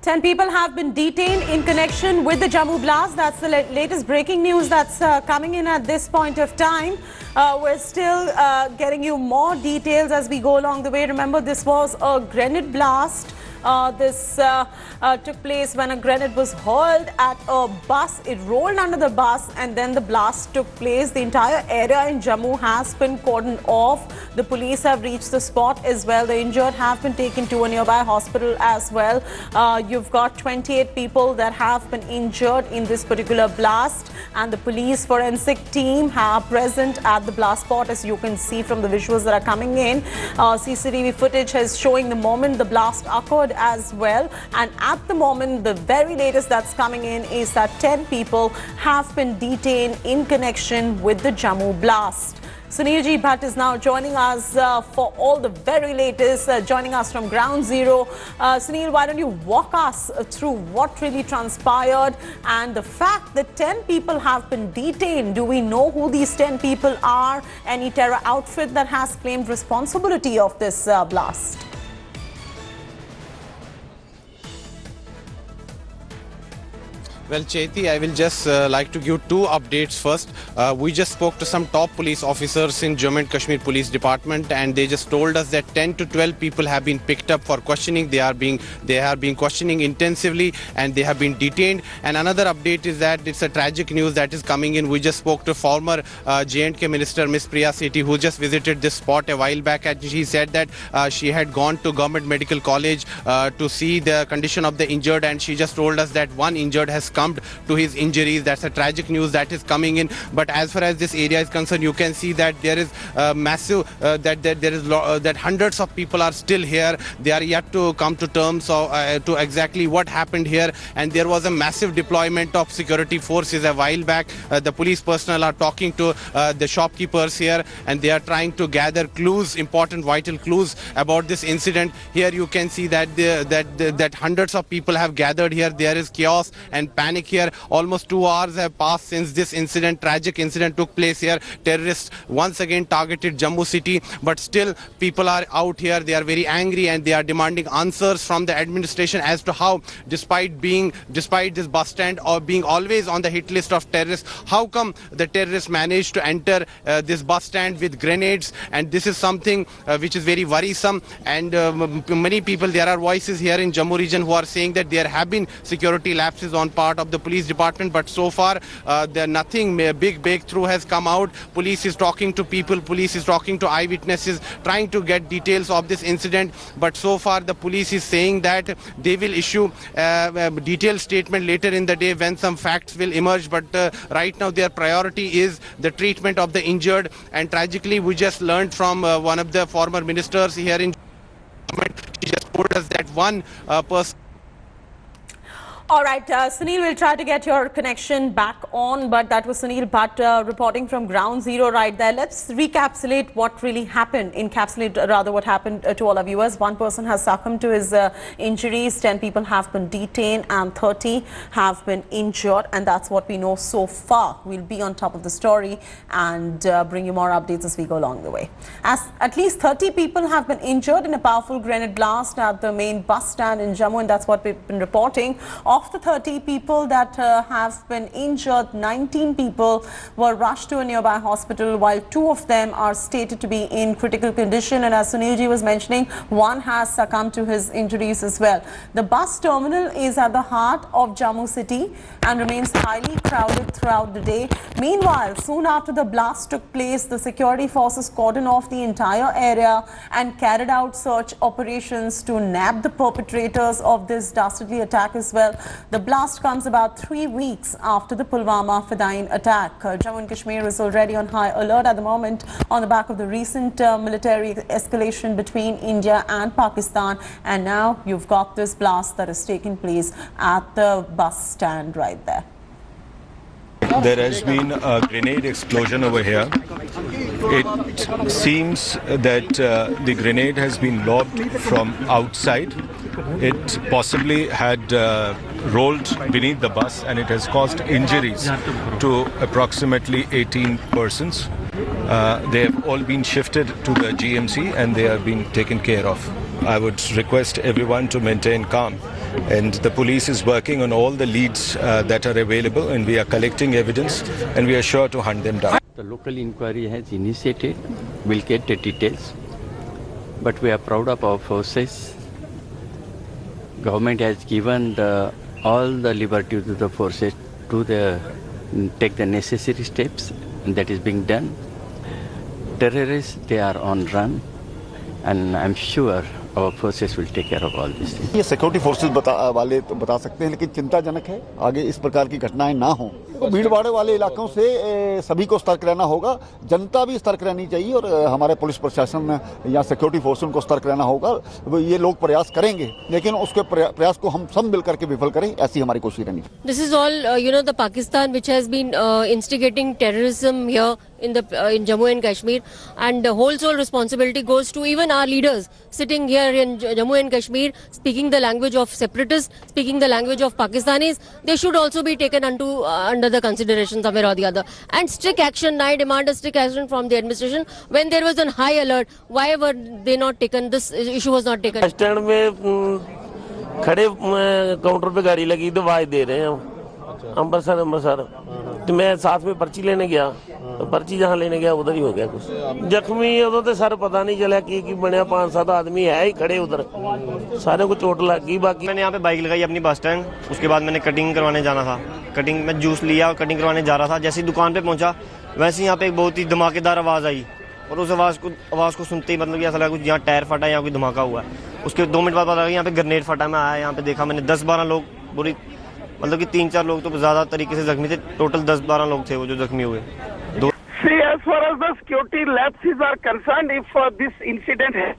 10 people have been detained in connection with the Jammu blast. That's the latest breaking news that's coming in at this point of time. We're still getting you more details as we go along the way. Remember, this was a grenade blast. This took place when a grenade was hurled at a bus. It rolled under the bus and then the blast took place. The entire area in Jammu has been cordoned off. The police have reached the spot as well. The injured have been taken to a nearby hospital as well. You've got 28 people that have been injured in this particular blast, and the police forensic team are present at the blast spot, as you can see from the visuals that are coming in. CCTV footage is showing the moment the blast occurred as well, and at the moment the very latest that's coming in is that 10 people have been detained in connection with the Jammu blast. Sunil Ji Bhatt is now joining us for all the very latest, joining us from Ground Zero. Sunil, why don't you walk us through what really transpired and the fact that 10 people have been detained. Do we know who these 10 people are? Any terror outfit that has claimed responsibility of this blast? Well, Chaiti, I will just like to give two updates first. We just spoke to some top police officers in Jammu and Kashmir Police Department, and they just told us that 10 to 12 people have been picked up for questioning. They are being questioning intensively, and they have been detained. And another update is that it's a tragic news that is coming in. We just spoke to former J&K Minister Ms. Priya Sethi, who just visited this spot a while back, and she said that she had gone to Government Medical College to see the condition of the injured, and she just told us that one injured has come to his injuries. That's a tragic news that is coming in. But as far as this area is concerned, you can see that there is massive that hundreds of people are still here. They are yet to come to terms to exactly what happened here, and there was a massive deployment of security forces a while back. The police personnel are talking to the shopkeepers here, and they are trying to gather clues, important vital clues about this incident. Here you can see that that hundreds of people have gathered here. There is chaos and panic here. Almost 2 hours have passed since this tragic incident took place here. Terrorists once again targeted Jammu city, but still people are out here. They are very angry, and they are demanding answers from the administration as to how, despite this bus stand or being always on the hit list of terrorists, how come the terrorists managed to enter this bus stand with grenades? And this is something which is very worrisome. And many people, there are voices here in Jammu region who are saying that there have been security lapses on part of the police department, but so far nothing big breakthrough has come out. Police is talking to people, police is talking to eyewitnesses, trying to get details of this incident, but so far the police is saying that they will issue a detailed statement later in the day when some facts will emerge. But right now their priority is the treatment of the injured. And tragically, we just learned from one of the former ministers here in government. She just told us that one person. All right, Sunil, we'll try to get your connection back on, but that was Sunil Bhatt reporting from Ground Zero right there. Let's recapitulate what really happened, what happened to all our viewers. One person has succumbed to his injuries, 10 people have been detained, and 30 have been injured, and that's what we know so far. We'll be on top of the story and bring you more updates as we go along the way. At least 30 people have been injured in a powerful grenade blast at the main bus stand in Jammu, and that's what we've been reporting. Of the 30 people that have been injured, 19 people were rushed to a nearby hospital, while 2 of them are stated to be in critical condition. And as Sunilji was mentioning, one has succumbed to his injuries as well. The bus terminal is at the heart of Jammu city and remains highly crowded throughout the day. Meanwhile, soon after the blast took place, the security forces cordoned off the entire area and carried out search operations to nab the perpetrators of this dastardly attack as well. The blast comes about 3 weeks after the Pulwama Fadain attack. Jammu and Kashmir is already on high alert at the moment on the back of the recent military escalation between India and Pakistan. And now you've got this blast that has taken place at the bus stand right there. There has been a grenade explosion over here. It seems that the grenade has been lobbed from outside. It possibly had rolled beneath the bus, and it has caused injuries to approximately 18 persons. They have all been shifted to the GMC, and they are being taken care of. I would request everyone to maintain calm. And the police is working on all the leads that are available, and we are collecting evidence, and we are sure to hunt them down. The local inquiry has initiated. We'll get the details. But we are proud of our forces. Government has given all the liberty to the forces to take the necessary steps, and that is being done. Terrorists, they are on run, and I'm sure our forces will take care of all these things. ये security forces वाले तो बता सकते हैं, लेकिन चिंताजनक है आगे इस प्रकार की घटनाएं ना हो। तो भीड़ भाड़ वाले इलाकों से सभी को सतर्क रहना होगा, जनता भी सतर्क रहनी चाहिए, और हमारे पुलिस प्रशासन या सिक्योरिटी फोर्स उनको सतर्क रहना होगा। ये लोग प्रयास करेंगे, लेकिन उसके प्रयास को हम सब मिलकर के विफल करें, ऐसी हमारी कोशिश रहनी। This is all, the Pakistan which has been instigating terrorism here in Jammu and Kashmir, and the whole sole responsibility goes to even our leaders sitting here in Jammu and Kashmir, speaking the language of separatists, speaking the language of Pakistanis. They should also be taken under the consideration somewhere or the other. And strict action, I demand a strict action from the administration. When there was a high alert, why were they not taken? This issue was not taken. Stand में खड़े counter पे गाड़ी लगी, दवाई दे रहे हैं अमृतसर। तो मैं साथ में पर्ची लेने गया, तो पर्ची जहाँ लेने गया उधर ही हो गया कुछ जख्मी। उधर तो सर पता नहीं चला कि बनया, 5-7 आदमी है ही खड़े उधर, सारे को चोट लग गई। बाकी मैंने यहाँ पे बाइक लगाई अपनी बस स्टैंड, उसके बाद मैंने कटिंग करवाने जाना था। कटिंग में जूस लिया और कटिंग करवाने जा रहा था। जैसे ही दुकान पे पहुंचा, वैसे ही यहाँ पे एक बहुत ही धमाकेदार आवाज़ आई, और उस आवाज़ को सुनते ही मतलब कि ऐसा लगा कुछ यहाँ टायर फटा, यहाँ कोई धमाका हुआ है। उसके 2 मिनट बाद पता लगा यहाँ पे ग्रेनेड फटा। मैं आया यहाँ पे, देखा मैंने 10-12 लोग बुरी, मतलब कि 3-4 लोग तो ज़्यादा तरीके से जख्मी थे। टोटल 10-12 लोग थे वो जो जख्मी हुए। See, as far as the security lapses are concerned, if this incident is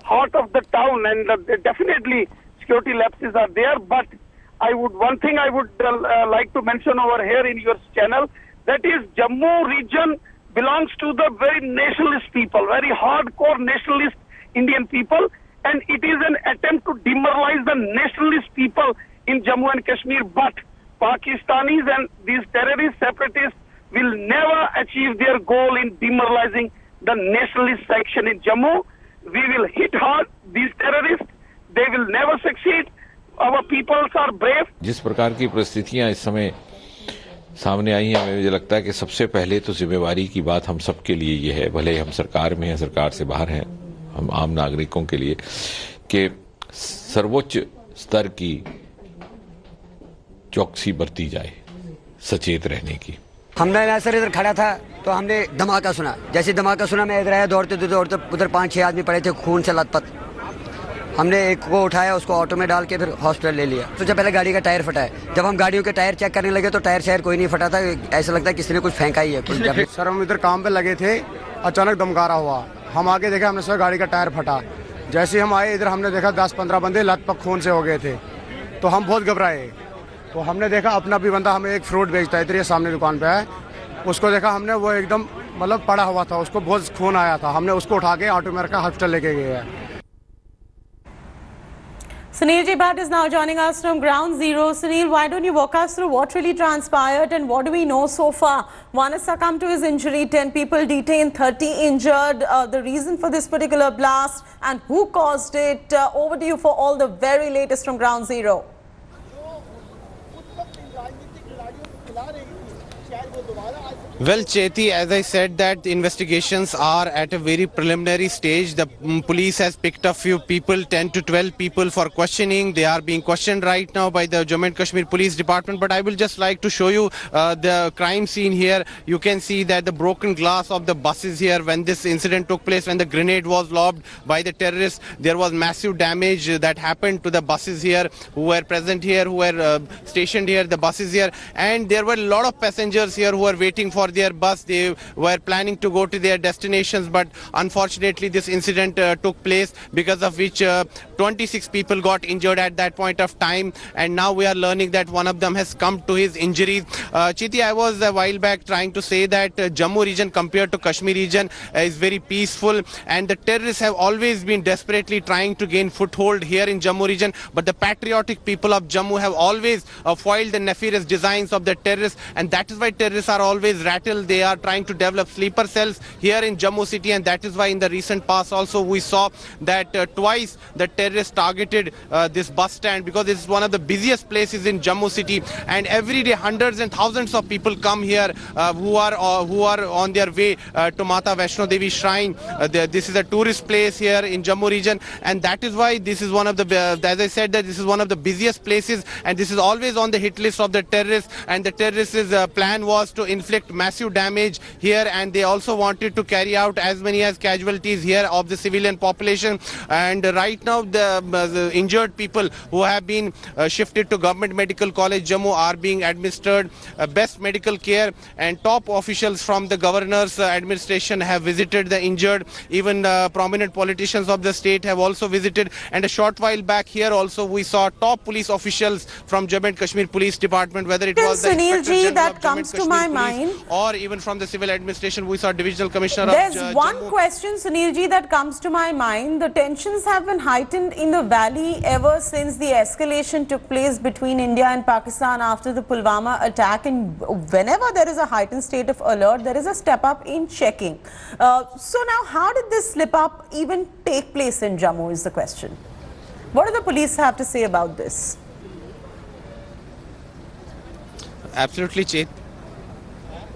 heart of the town, and definitely security lapses are there, but one thing I would like to mention over here in your channel, that is Jammu region belongs to the very nationalist people, very hardcore nationalist Indian people, and it is an attempt to demoralize the nationalist people in Jammu and Kashmir. But Pakistanis and these terrorist separatists will never achieve their goal in demoralizing the nationalist section in Jammu. We will hit hard these terrorists. They will never succeed. Our peoples are brave. जिस प्रकार की परिस्थितियां इस समय सामने आई हैं, मुझे लगता है कि सबसे पहले तो जिम्मेवारी की बात हम सबके लिए ये है, भले हम सरकार में हैं, सरकार से बाहर हैं, हम आम नागरिकों के लिए, कि सर्वोच्च स्तर की चौकसी बरती जाए, सचेत रहने की। मैं सर इधर खड़ा था तो हमने धमाका सुना। जैसे धमाका सुना, मैं इधर आया, दौड़ते उधर 5-6 आदमी पड़े थे खून से लथपथ। हमने एक को उठाया, उसको ऑटो में डाल के फिर हॉस्पिटल ले लिया। तो जब पहले गाड़ी का टायर फटा है, जब हम गाड़ियों के टायर चेक करने लगे तो टायर शायर कोई नहीं फटा था, ऐसा लगता है किसी ने कुछ फेंका ही है। सर हम इधर काम पे लगे थे, अचानक दमकारा हुआ, हम आगे देखा, हमने सर गाड़ी का टायर फटा। जैसे ही हम आए इधर, हमने देखा 10-15 बंदे लथपथ खून से हो गए थे, तो हम बहुत घबराए। तो हमने देखा अपना भी बंदा, हमें एक फ्रूट बेचता है, इधर ये सामने दुकान पे है, उसको देखा हमने, वो एकदम मतलब पड़ा हुआ था, उसको बहुत खून आया था। हमने उसको उठा के ऑटो में रखा, हॉस्पिटल लेके गए हैं। Sunil J. Bhatt is now joining us from Ground Zero. Sunil, why don't you walk us through what really transpired and what do we know so far? One has succumbed to his injury, 10 people detained, 30 injured. The reason for this particular blast and who caused it? Over to you for all the very latest from Ground Zero. Well, Chaiti, as I said, that investigations are at a very preliminary stage. The police has picked a few people, 10 to 12 people for questioning. They are being questioned right now by the Jammu and Kashmir Police Department. But I will just like to show you the crime scene here. You can see that the broken glass of the buses here when this incident took place, when the grenade was lobbed by the terrorists, there was massive damage that happened to the buses here who were present here, who were stationed here, the buses here. And there were a lot of passengers here who were waiting for their bus. They were planning to go to their destinations, but unfortunately this incident took place, because of which 26 people got injured at that point of time, and now we are learning that one of them has come to his injuries. Chiti, I was a while back trying to say that Jammu region compared to Kashmir region is very peaceful, and the terrorists have always been desperately trying to gain foothold here in Jammu region, but the patriotic people of Jammu have always foiled the nefarious designs of the terrorists, and that is why terrorists are always battle. They are trying to develop sleeper cells here in Jammu city, and that is why in the recent past also we saw that twice the terrorists targeted this bus stand, because this is one of the busiest places in Jammu city, and every day hundreds and thousands of people come here who are on their way to Mata Vaishno Devi shrine. This is a tourist place here in Jammu region, and that is why this is one of the, as I said, that this is one of the busiest places, and this is always on the hit list of the terrorists. And the terrorists' plan was to inflict massive damage here, and they also wanted to carry out as many as casualties here of the civilian population. And right now the injured people who have been shifted to Government Medical College Jammu are being administered best medical care, and top officials from the governor's administration have visited the injured. Even prominent politicians of the state have also visited, and a short while back here also we saw top police officials from Jammu and Kashmir Police Department, whether it was the Sunil Inspector ji, General that of Jammu comes and to my Kashmir Police, mind. or even from the civil administration we saw Divisional Commissioner There's of one Jammu. question, Sunil ji, that comes to my mind. The tensions have been heightened in the valley ever since the escalation took place between India and Pakistan after the Pulwama attack, and whenever there is a heightened state of alert, there is a step up in checking. So now, how did this slip up even take place in Jammu is the question. What do the police have to say about this? Absolutely, Chet.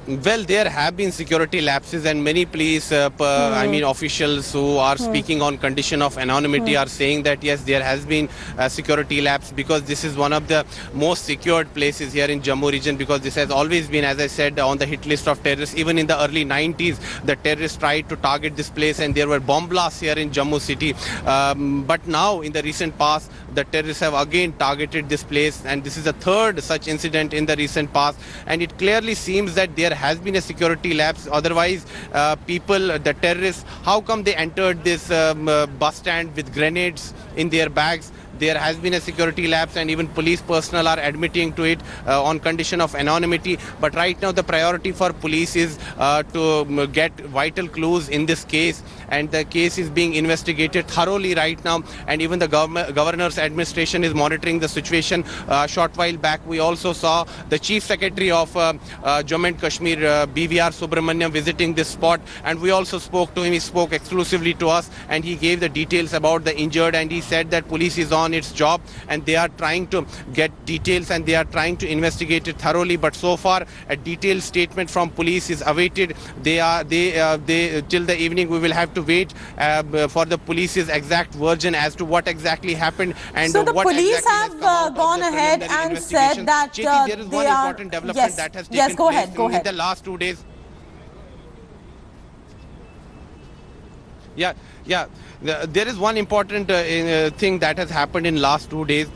Well, there have been security lapses, and many police, officials who are speaking on condition of anonymity are saying that yes, there has been a security lapse, because this is one of the most secured places here in Jammu region, because this has always been, as I said, on the hit list of terrorists. Even in the early 90s, the terrorists tried to target this place, and there were bomb blasts here in Jammu city. But now, in the recent past, the terrorists have again targeted this place, and this is the third such incident in the recent past, and it clearly seems that there has been a security lapse. Otherwise, the terrorists, how come they entered this bus stand with grenades in their bags? There has been a security lapse, and even police personnel are admitting to it on condition of anonymity. But right now the priority for police is to get vital clues in this case, and the case is being investigated thoroughly right now, and even the governor's administration is monitoring the situation. A short while back we also saw the Chief Secretary of Jammu and Kashmir, BVR Subramaniam, visiting this spot, and we also spoke to him. He spoke exclusively to us, and he gave the details about the injured, and he said that police is on its job, and they are trying to get details, and they are trying to investigate it thoroughly. But so far a detailed statement from police is awaited. They till the evening we will have to wait for the police's exact version as to what exactly happened, and so the what police exactly have has come out of gone the ahead preliminary and said that Chethi, there is they one are important development that has taken yes, go place ahead, go in ahead. the last 2 days. Yeah. There is one important thing that has happened in last 2 days.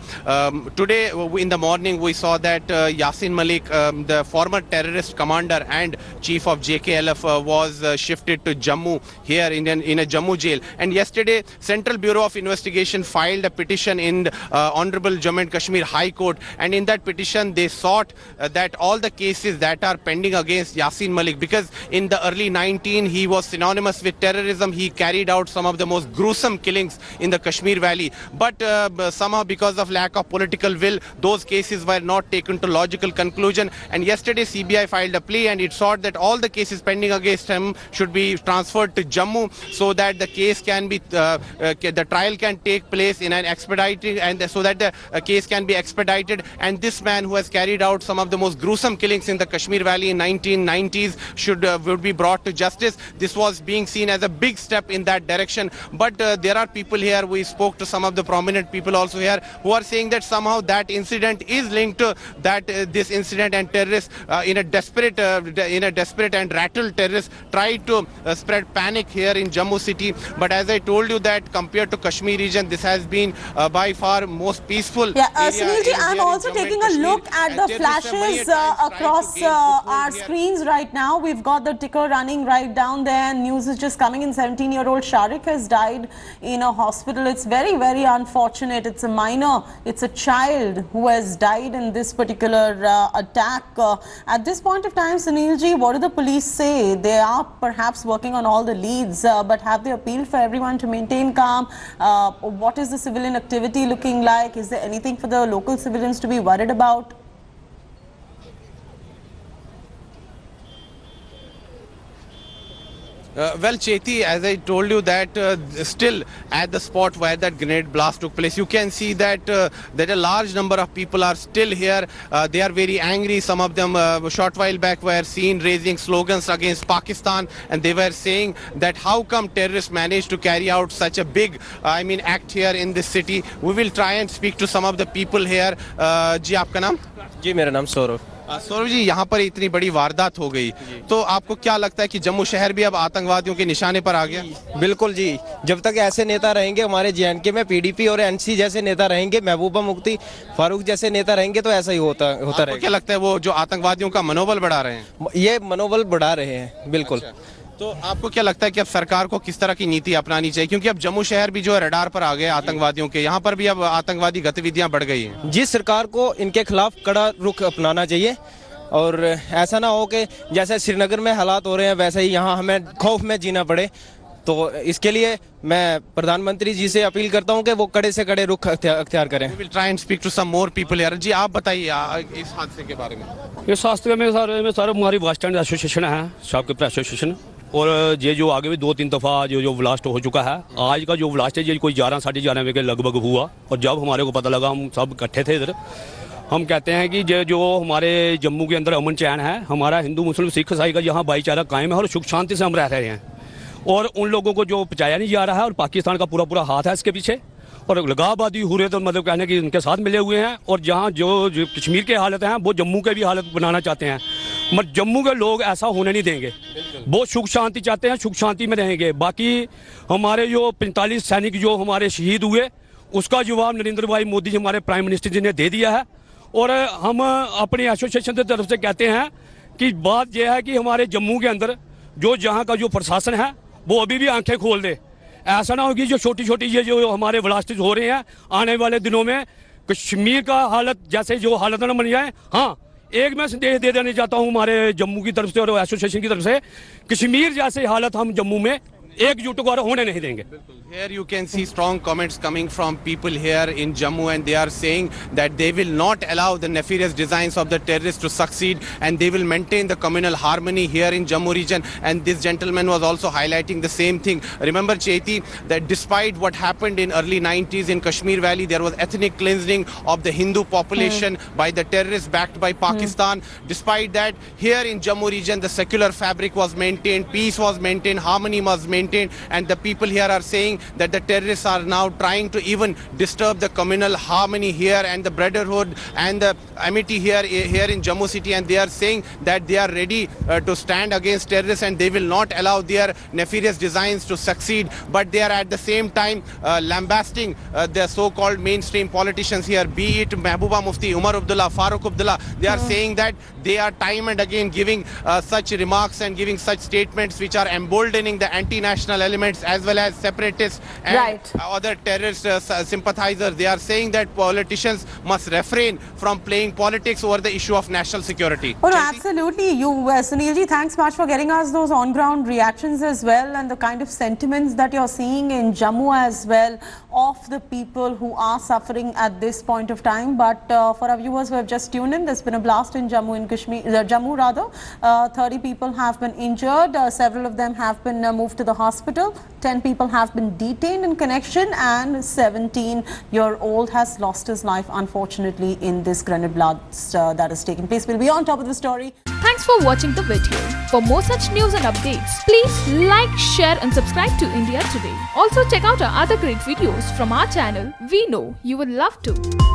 Today in the morning we saw that Yasin Malik, the former terrorist commander and chief of JKLF, was shifted to Jammu here in a Jammu jail. And yesterday Central Bureau of Investigation filed a petition in Honorable Jammu and Kashmir High Court, and in that petition they sought that all the cases that are pending against Yasin Malik, because in the early 19 he was synonymous with terrorism. He carried out some of the most gruesome killings in the Kashmir Valley, but somehow because of lack of political will, those cases were not taken to logical conclusion. And yesterday CBI filed a plea, and it sought that all the cases pending against him should be transferred to Jammu, so that the case can be the trial can take place in an expedited, and so that the case can be expedited, and this man who has carried out some of the most gruesome killings in the Kashmir Valley in 1990s would be brought to justice. This was being seen as a big step in that direction. But there are people here, we spoke to some of the prominent people also here, who are saying that somehow that incident is linked to that this incident, and terrorists in a desperate and rattled terrorists tried to spread panic here in Jammu city. But as I told you that compared to Kashmir region, this has been by far most peaceful. Yeah, Sunilji, I'm also taking a look at the flashes across our screens right now. We've got the ticker running right down there. News is just coming in. 17-year-old Sharik has died in a hospital. It's very, very unfortunate. It's a minor. It's a child who has died in this particular attack. At this point of time, Sunilji, what do the police say? They are perhaps working on all the leads, but have they appealed for everyone to maintain calm? What is the civilian activity looking like? Is there anything for the local civilians to be worried about? Well, Cheti, as I told you that still at the spot where that grenade blast took place, you can see that that a large number of people are still here. They are very angry. Some of them a short while back were seen raising slogans against Pakistan, and they were saying that how come terrorists managed to carry out such a big, act here in this city. We will try and speak to some of the people here. जी आपका नाम? जी मेरा नाम सौरभ। सौरभ जी, यहाँ पर इतनी बड़ी वारदात हो गई, तो आपको क्या लगता है कि जम्मू शहर भी अब आतंकवादियों के निशाने पर आ गया? बिल्कुल जी, जब तक ऐसे नेता रहेंगे हमारे JNK में, PDP और NC जैसे नेता रहेंगे, महबूबा मुफ्ती फारूक जैसे नेता रहेंगे, तो ऐसा ही होता रहेगा। क्या लगता है वो जो आतंकवादियों का मनोबल बढ़ा रहे हैं? ये मनोबल बढ़ा रहे हैं, बिल्कुल। तो आपको क्या लगता है कि अब सरकार को किस तरह की नीति अपनानी चाहिए, क्योंकि अब जम्मू शहर भी जो है रडार पर आ गया आतंकवादियों के, यहाँ पर भी अब आतंकवादी गतिविधियां बढ़ गई हैं। जिस सरकार को इनके खिलाफ कड़ा रुख अपनाना चाहिए, और ऐसा ना हो कि जैसे श्रीनगर में हालात हो रहे हैं वैसे ही यहाँ हमें खौफ में जीना पड़े। तो इसके लिए मैं प्रधानमंत्री जी से अपील करता हूँ कि वो कड़े से कड़े रुख अख्तियार करें। We will try and speak to some more people here. जी आप बताइए इस हादसे के बारे में। इस हादसे में सर हमारी बस स्टैंड एसोसिएशन है, शॉपकीपर एसोसिएशन, और ये जो आगे भी 2-3 दफ़ा जो ब्लास्ट हो चुका है। आज का जो ब्लास्ट है ये कोई 11-11:30 बजे के लगभग हुआ, और जब हमारे को पता लगा हम सब इकट्ठे थे इधर। हम कहते हैं कि जो हमारे जम्मू के अंदर अमन चैन है, हमारा हिंदू मुस्लिम सिख ईसाई का यहाँ भाईचारा कायम है और सुख शांति से हम रह रहे हैं, और उन लोगों को जो बचाया नहीं जा रहा है, और पाकिस्तान का पूरा हाथ है इसके पीछे, और लगाबादी हुर्रियत तो मतलब कहने की उनके साथ मिले हुए हैं। और जहाँ जो कश्मीर के हालत हैं वो जम्मू के भी हालत बनाना चाहते हैं, मगर जम्मू के लोग ऐसा होने नहीं देंगे। वो सुख शांति चाहते हैं, सुख शांति में रहेंगे। बाकी हमारे जो 45 सैनिक जो हमारे शहीद हुए, उसका जवाब नरेंद्र भाई मोदी जी हमारे प्राइम मिनिस्टर जी ने दे दिया है। और हम अपनी एसोसिएशन की तरफ से कहते हैं कि बात यह है कि हमारे जम्मू के अंदर जो जहाँ का जो प्रशासन है वो अभी भी आंखें खोल दे। ऐसा ना होगी जो छोटी छोटी ये जो हमारे ब्लास्टिस हो रहे हैं, आने वाले दिनों में कश्मीर का हालत जैसे जो हालत न बन जाए। हाँ, एक मैं संदेश दे देना चाहता हूँ हमारे जम्मू की तरफ से और एसोसिएशन की तरफ से, कश्मीर जैसे हालत हम जम्मू में एकजुट होने नहीं देंगे। Here you can see strong comments coming from people here in Jammu, and they are saying that they will not allow the nefarious designs of the terrorists to succeed, and they will maintain the communal harmony here in Jammu region. And this gentleman was also highlighting the same thing. Remember, Cheti, that despite what happened in early 90s in Kashmir Valley, there was ethnic cleansing of the Hindu population by the terrorists backed by Pakistan. Despite that, here in Jammu region, the secular fabric was maintained, peace was maintained, harmony was maintained, and the people here are saying that the terrorists are now trying to even disturb the communal harmony here and the brotherhood and the amity here in Jammu city, and they are saying that they are ready to stand against terrorists and they will not allow their nefarious designs to succeed. But they are at the same time lambasting the so-called mainstream politicians here, be it Mehbooba Mufti, Umar Abdullah, Farooq Abdullah. They are saying that they are time and again giving such remarks and giving such statements which are emboldening the anti-national elements as well as separatists and other terrorist sympathizers. They are saying that politicians must refrain from playing politics over the issue of national security. Oh, no, absolutely. You, Sunilji, thanks much for getting us those on-ground reactions as well, and the kind of sentiments that you're seeing in Jammu as well of the people who are suffering at this point of time. But for our viewers who have just tuned in, there's been a blast in Jammu and Kashmir, Jammu rather. 30 people have been injured. Several of them have been moved to the hospital. 10 people have been detained in connection, and 17-year-old has lost his life, unfortunately, in this grenade blast that has taken place. We'll be on top of the story. Thanks for watching the video. For more such news and updates, please like, share and subscribe to India Today. Also check out our other great videos from our channel. We know you would love to.